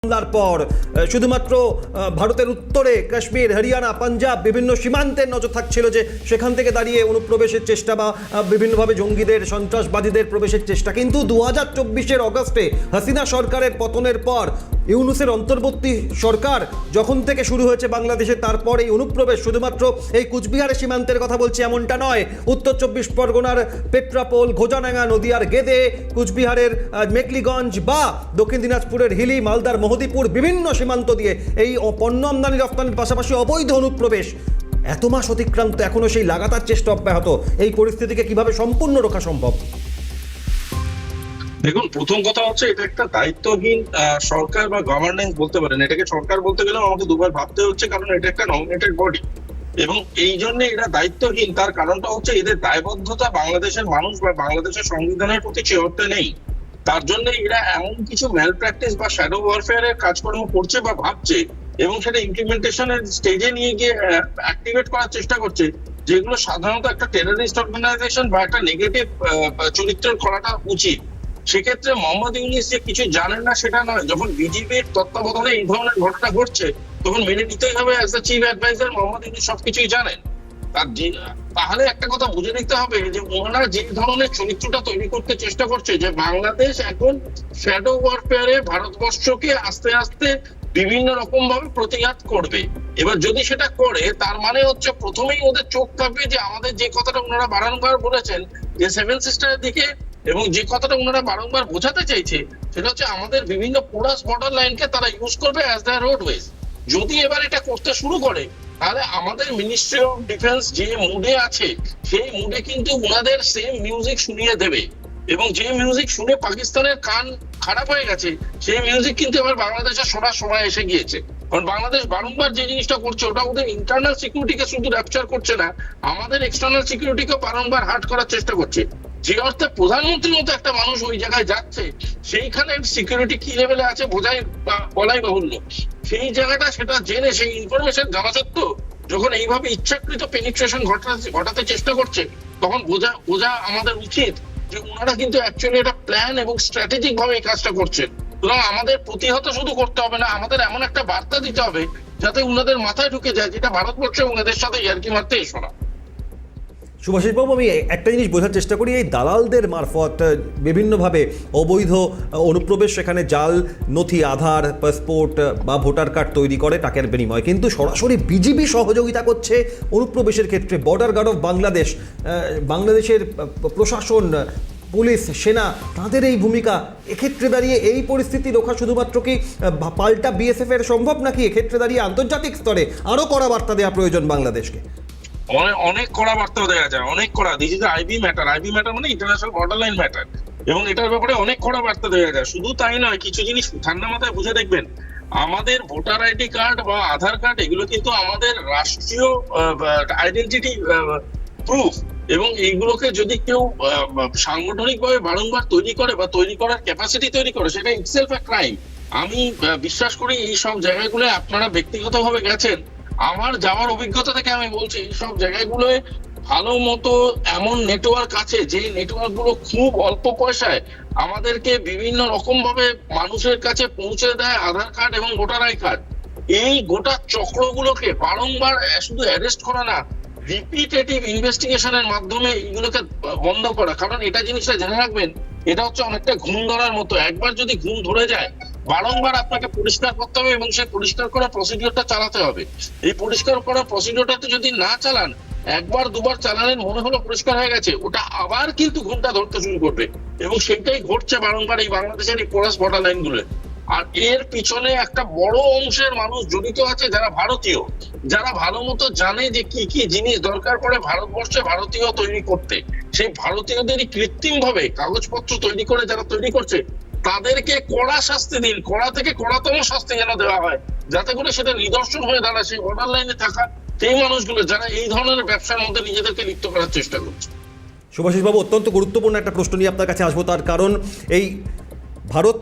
হামলার পর শুধুমাত্র ভারতের উত্তরে কাশ্মীর, হরিয়ানা, পাঞ্জাব বিভিন্ন সীমান্তের নজর থাকছিল যে সেখান থেকে দাঁড়িয়ে অনুপ্রবেশের চেষ্টা বা বিভিন্নভাবে জঙ্গিদের, সন্ত্রাসবাদীদের প্রবেশের চেষ্টা। কিন্তু 2024-এর অগস্টে হাসিনা সরকারের পতনের পর ইউনূসের অন্তর্বর্তী সরকার যখন থেকে শুরু হয়েছে বাংলাদেশে, তারপর এই অনুপ্রবেশ শুধুমাত্র এই কুচবিহারের সীমান্তের কথা বলছি এমনটা নয়। উত্তর 24 পরগনার পেট্রাপোল, ঘোজাডাঙ্গা, নদিয়ার গেদে, কুচবিহারের মেকলিগঞ্জ বা দক্ষিণ দিনাজপুরের হিলি, মালদার মহদীপুর বিভিন্ন সীমান্ত দিয়ে এই পণ্য আমদানি রপ্তানির পাশাপাশি অবৈধ অনুপ্রবেশ এত মাস অতিক্রান্ত, এখনো সেই লাগাতার চেষ্টা অব্যাহত। এই পরিস্থিতিকে কিভাবে সম্পূর্ণ রক্ষা সম্ভব? দেখুন, প্রথম কথা হচ্ছে এটা একটা দায়িত্বহীন সরকার বা গভর্নেন্স বলতে পারেন। এটাকে সরকার বলতে গেলেও আমাকে দুবার ভাবতে হচ্ছে, কারণ এটা একটা নমিনেটেড বডি এবং এই জন্য এরা দায়িত্বহীন। তার কারণটা হচ্ছে এদের দায়বদ্ধতা বাংলাদেশের মানুষ বা বাংলাদেশের সংবিধানের প্রতি চেয়ে নেই। তার জন্য এরা এমন কিছু ম্যাল প্র্যাকটিস বা শ্যাডো ওয়ারফেয়ারের কাজকর্ম করছে বা ভাবছে এবং সেটা ইমপ্লিমেন্টেশনের স্টেজে নিয়ে গিয়ে অ্যাক্টিভেট করার চেষ্টা করছে, যেগুলো সাধারণত একটা টেররিস্ট অর্গানাইজেশন বা একটা নেগেটিভ চরিত্রের করাটা উচিত। সেক্ষেত্রে মোহাম্মদ ইউনূস যে কিছু জানেন না সেটা নয়। যখন বিজেপির তত্ত্বাবধানে এই ধরনের ঘটনা ঘটছে তখন মেনে নিতেই হবে as the chief adviser Muhammad Yunus সবকিছুই জানেন। তাহলে একটা কথা বুঝে নিতে হবে যে ওনারা যে ধরনের চরিত্রটা তৈরি করতে চেষ্টা করছে, যে বাংলাদেশ এখন শ্যাডো ওয়ারফেয়ারে ভারতবর্ষকে আস্তে আস্তে বিভিন্ন রকম ভাবে প্রতিঘাত করবে। এবার যদি সেটা করে তার মানে হচ্ছে প্রথমেই ওদের চোখ থাকবে যে আমাদের যে কথাটা ওনারা বারংবার বলেছেন যে সেভেন সিস্টারের দিকে, এবং যে কথাটা ওনারা বারংবার বোঝাতে চাইছে সেটা হচ্ছে আমাদের বিভিন্ন পোরাস বর্ডার লাইনকে তারা ইউজ করবে অ্যাজ দ্য রোডওয়েজ। যদি এবার এটা করতে শুরু করে তাহলে আমাদের মিনিস্ট্রি অফ ডিফেন্স যে মুডে আছে সেই মুডে কিন্তু ওনাদের সেম মিউজিক শুনিয়ে দেবে, এবং যে মিউজিক শুনে পাকিস্তানের কান খারাপ হয়ে গেছে সেই মিউজিক কিন্তু এবার বাংলাদেশের শোনার সময় এসে গিয়েছে। কারণ বাংলাদেশ বারংবার যে জিনিসটা করছে ওটা ওদের ইন্টারনাল সিকিউরিটিকে শুধু ক্যাপচার করছে না, আমাদের এক্সটার্নাল সিকিউরিটিকে বারংবার হার্ট করার চেষ্টা করছে। যে অর্থে প্রধানমন্ত্রীর মতো একটা মানুষ ওই জায়গায় যাচ্ছে, সেইখানে সিকিউরিটি কি লেভেলে আছে বলাই বাহুল্য। সেই জায়গাটা সেটা জেনে, সেই ইনফরমেশন জানা সত্ত্বেও যখন এইভাবে ইচ্ছাকৃত পেনিট্রেশন ঘটাতে চেষ্টা করছে, তখন বোঝা আমাদের উচিত যে ওনারা কিন্তু অ্যাকচুয়ালি একটা প্ল্যান এবং স্ট্র্যাটেজিক ভাবে এই কাজটা করছেন। সুতরাং আমাদের প্রতিহত শুধু করতে হবে না, আমাদের এমন একটা বার্তা দিতে হবে যাতে ওনাদের মাথায় ঢুকে যায় যেটা ভারতবর্ষ এবং এদের সাথে ইয়ার্কি মারতে এসো না। সুভাষিসবাবু, আমি একটা জিনিস বোঝার চেষ্টা করি, এই দালালদের মারফত বিভিন্নভাবে অবৈধ অনুপ্রবেশ, সেখানে জাল নথি, আধার, পাসপোর্ট বা ভোটার কার্ড তৈরি করে টাকার বিনিময়, কিন্তু সরাসরি বিজিবি সহযোগিতা করছে অনুপ্রবেশের ক্ষেত্রে। বর্ডার গার্ড অফ বাংলাদেশ, বাংলাদেশের প্রশাসন, পুলিশ, সেনা, তাদের এই ভূমিকা, এক্ষেত্রে দাঁড়িয়ে এই পরিস্থিতি রক্ষা শুধুমাত্র কি পাল্টা বিএসএফ এর সম্ভব, নাকি এক্ষেত্রে দাঁড়িয়ে আন্তর্জাতিক স্তরে আরও কড়া বার্তা দেওয়া প্রয়োজন বাংলাদেশকে? অনেক কড়া বার্তা দেওয়া যায়, অনেক কড়া। This is IB matter. IB matter মানে ইন্টারন্যাশনাল বর্ডার লাইন ম্যাটার, এবং এটার ব্যাপারে অনেক কড়া বার্তা দেওয়া যায়। শুধু তাই নয়, কিছু জিনিস ঠান্ডা মাথায় বুঝে দেখবেন, আমাদের ভোটার আইডি কার্ড বা আধার কার্ড এগুলো কিন্তু আমাদের রাষ্ট্রীয় আইডেন্টিটি প্রুফ, এবং এইগুলোকে যদি কেউ সাংগঠনিকভাবে বারংবার তৈরি করে বা তৈরি করার ক্যাপাসিটি তৈরি করে, সেটা ইটসেলফ এ ক্রাইম। আমি বিশ্বাস করি এই সব জায়গাগুলো আপনারা ব্যক্তিগতভাবে গেছেন, আমার যাওয়ার অভিজ্ঞতা থেকে আমি বলছি এই সব জায়গাগুলোয় ভালো মতো এমন নেটওয়ার্ক আছে যে নেটওয়ার্ক গুলো খুব অল্প পয়সায় আমাদেরকে বিভিন্ন রকম ভাবে মানুষের কাছে পৌঁছে দেয় আধার কার্ড এবং ভোটার আই কার্ড। এই গোটা চক্রগুলোকে বারংবার শুধু অ্যারেস্ট করা না, রিপিটেটিভ ইনভেস্টিগেশনের মাধ্যমে এইগুলোকে বন্ধ করা। কারণ এটা জিনিসটা জেনে রাখবেন, এটা হচ্ছে অনেকটা ঘুম ধরার মতো। একবার যদি ঘুম ধরে যায় বারংবার আপনাকে পরিষ্কার করতে হবে এবং সেই পরিষ্কার করার প্রসিডিওরটা চালাতে হবে। এই পরিষ্কার করার প্রসিডিওরটা যদি না চালান, একবার দুবার চালালেন, মনে হলো পরিষ্কার হয়ে গেছে, ওটা আবার কিন্তু ঘুমটা ধরতে শুরু করবে, এবং সেটাই ঘটছে বারংবার এই বাংলাদেশের এই পোরাস বর্ডার লাইন গুলো। আর এর পিছনে একটা বড় অংশের মানুষ জড়িত আছে যারা ভারতীয়, যারা ভালো মতো জানে যে কি কি জিনিস দরকার পড়ে ভারতবর্ষে ভারতীয় তৈরি করতে। সেই ভারতীয়দেরই কৃত্রিম ভাবে কাগজপত্র তৈরি করে যারা তৈরি করছে, তাদেরকে কড়া শাস্তি দিন, কড়া থেকে কড়াতম শাস্তি যেন দেওয়া হয়, যাতে করে সেটা নিদর্শন হয়ে দাঁড়ায় সেই বর্ডার লাইনে থাকা সেই মানুষগুলো যারা এই ধরনের ব্যবসার মধ্যে নিজেদেরকে লিপ্ত করার চেষ্টা করছে। সুভাষিসবাবু, অত্যন্ত গুরুত্বপূর্ণ একটা প্রশ্ন নিয়ে আপনার কাছে আসবো, তার কারণ এই ভারত